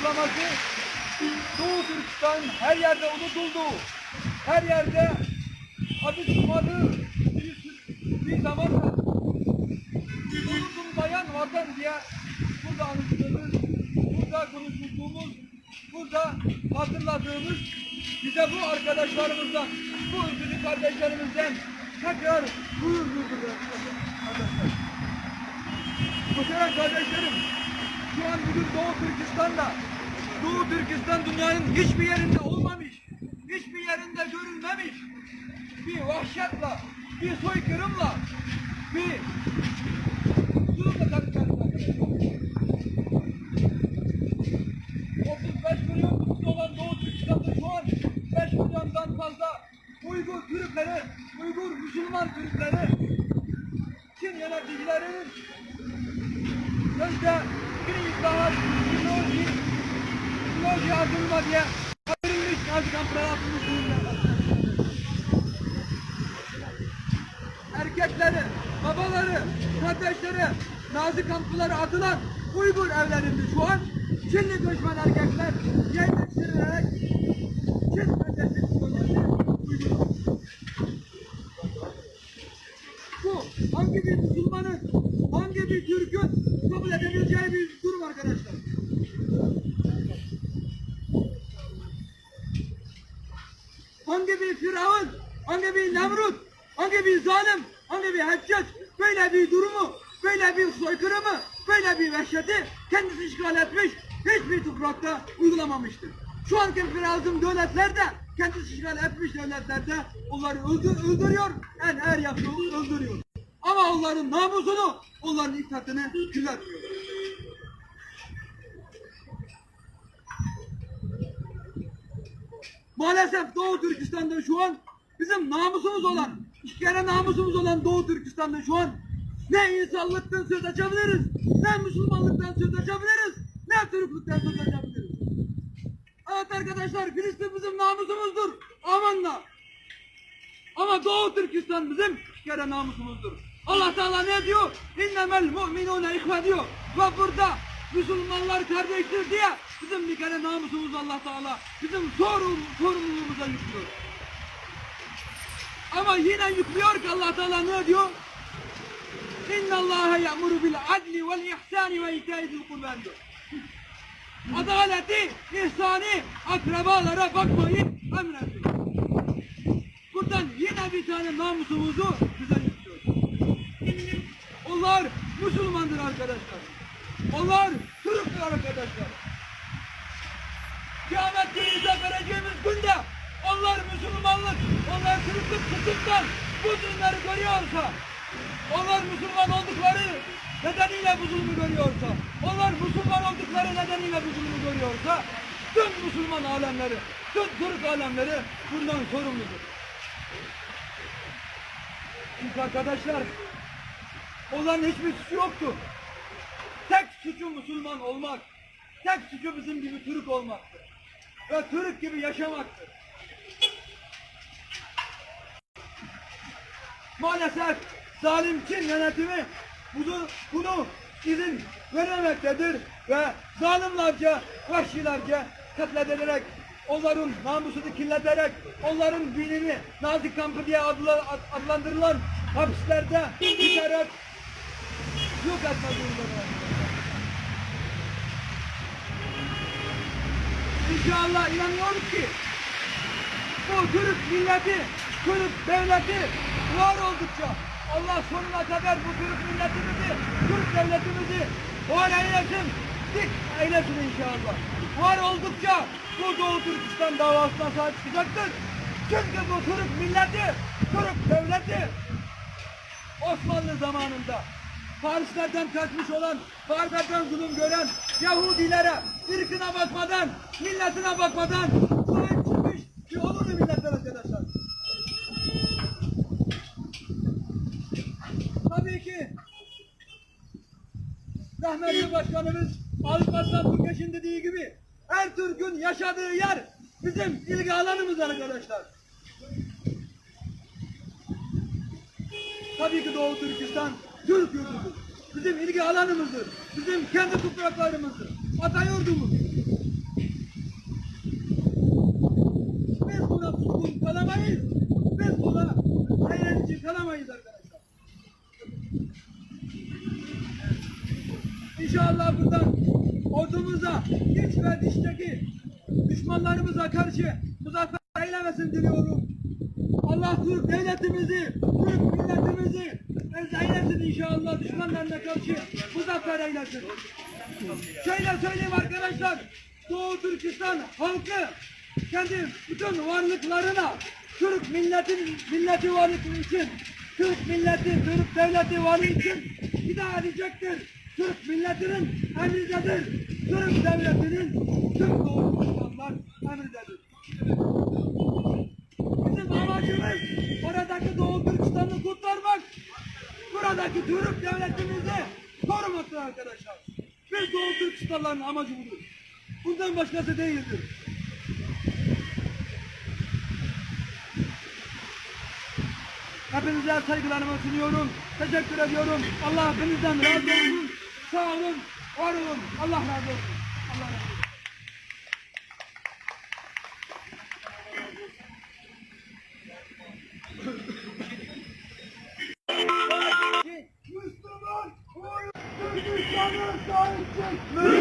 kutlaması Doğu Türkistan her yerde unutuldu. Her yerde adı çıkmadı. Bir zamanla unutulmayan vatan diye burada anıtladığımız, burada konuşulduğumuz, burada hatırladığımız bize bu arkadaşlarımızdan, bu ülkücü kardeşlerimizden tekrar gurur duydular arkadaşlar. Muhterem kardeşlerim, şu an bugün Doğu Türkistan'da, Doğu Türkistan dünyanın hiçbir yerinde olmamış, hiçbir yerinde görülmemiş bir vahşetle, bir soykırımla, bir zulümle karşılaştık arkadaşlar. 35 milyon olan Doğu Türkistan'da şu an 5 milyondan fazla Uygur Türkleri, Uygur Müslüman Türkleri, Çin yöneticilerinin sözde bir iddialar, ideoloji atılma diye verilmiş Nazi kampına atılmış durumda. Erkekleri, babaları, kardeşleri, Nazi kampları atılan Uygur evlerinde şu an Çinli göçmen erkekler yerleştirilerek Çin kardeşlik bölgesi Uygur. Bu hangi bir Müslümanın, hangi bir Türk'ün kabul edebileceği bir durum arkadaşlar. Hangi bir Firavun, hangi bir Nemrut, hangi bir zalim, hangi bir Heccat böyle bir durumu, böyle bir soykırımı, böyle bir vehşeti kendisi işgal etmiş, hiçbir toprakta uygulamamıştır. Şu anki Firavun devletlerde, kendisi işgal etmiş devletlerde onları öldürüyor, en er yapıyor, öldürüyor. Ama onların namusunu, onların iktidarını kirletmiyor. Maalesef Doğu Türkistan'da şu an bizim namusumuz olan, iki kere namusumuz olan Doğu Türkistan'da şu an ne insanlıktan söz açabiliriz, ne Müslümanlıktan söz açabiliriz, ne Türklükten söz açabiliriz. Evet arkadaşlar, Filistin bizim namusumuzdur, amanla. Ama Doğu Türkistan bizim iki kere namusumuzdur. Allah Teala ne diyor? İnnemel mu'minûne ihve diyor. Ve burada Müslümanlar kardeştir diye bizim bir kere namusumuz Allah Teala bizim sorumluluğumuza yüklüyor. Ama yine yüklüyor ki Allah Teala ne diyor? İnnallâhe ya'muru bil adli vel ihsani ve itâi zil kurban diyor. Adaleti, ihsani, akrabalara bakmayı emrediyor. Buradan yine bir tane namusumuzu bize yüklüyor. Onlar Müslümandır arkadaşlar. Onlar Türkler arkadaşlar. Kıyamet gününde vereceğimiz günde onlar Müslümanlık, onlar Türklük tutuktan bu zulümleri görüyorsa, onlar Müslüman oldukları nedeniyle bu zulmü görüyorsa, onlar Müslüman oldukları nedeniyle bu zulmü görüyorsa, tüm Müslüman alemleri, tüm Türk alemleri bundan sorumludur. Çünkü arkadaşlar, onların hiçbir suçu yoktu. Tek suçu Müslüman olmak, tek suçu bizim gibi Türk olmaktır. Ve Türk gibi yaşamaktır. Maalesef zalim Çin yönetimi bunu izin veremektedir ve zalimlerce, vahşilerce katledilerek, onların namusunu kirleterek, onların dinini Nazi kampı diye adlandırılan hapislerde biterek yok etme durumları. İnşallah inanıyoruz ki bu Türk milleti, Türk devleti var oldukça Allah sonuna kadar bu Türk milletimizi, Türk devletimizi var eylesin, dik eylesin inşallah. Var oldukça bu Doğu Türkistan davasına sahip çıkacaktır. Çünkü bu Türk milleti, Türk devleti Osmanlı zamanında Parislerden kaçmış olan, Parislerden zulüm gören Yahudilere, ırkına bakmadan, milletine bakmadan sahip çıkmış bir onurlu milletler arkadaşlar. Tabii ki rahmetli başkanımız Alparslan Türkeş'in dediği gibi her Türk'ün yaşadığı yer bizim ilgi alanımız arkadaşlar. Tabii ki Doğu Türkistan Türk yurdudur. Bizim ilgi alanımızdır. Bizim kendi topraklarımızdır. Ata yurdumuz. düşmanlarımıza, iç ve dıştaki düşmanlarımıza karşı muzaffer eylemesin diliyorum. Allah Türk devletimizi, Türk milletimizi eylesin inşallah, düşmanlarına karşı muzaffer eylesin. Şöyle söyleyeyim arkadaşlar, Doğu Türkistan halkı kendi bütün varlıklarına Türk milleti varlığı için, Türk milleti, Türk devleti varlığı için fida edecektir. Türk milletinin emrindedir. Türk devletinin tüm Doğu Türkistanlar emrindedir. Bizim amacımız oradaki Doğu Türkistan'ı kurtarmak, buradaki Türk devletimizi korumaktır arkadaşlar. Biz Doğu Türkistanların amacı budur. Bundan başkası değildir. Hepinize saygılarımı sunuyorum. Teşekkür ediyorum. Allah hepinizden razı olsun. Sağ olun, var olun. Allah razı olsun. Allah razı olsun. Müslüman, Türkistan'a sahip çık.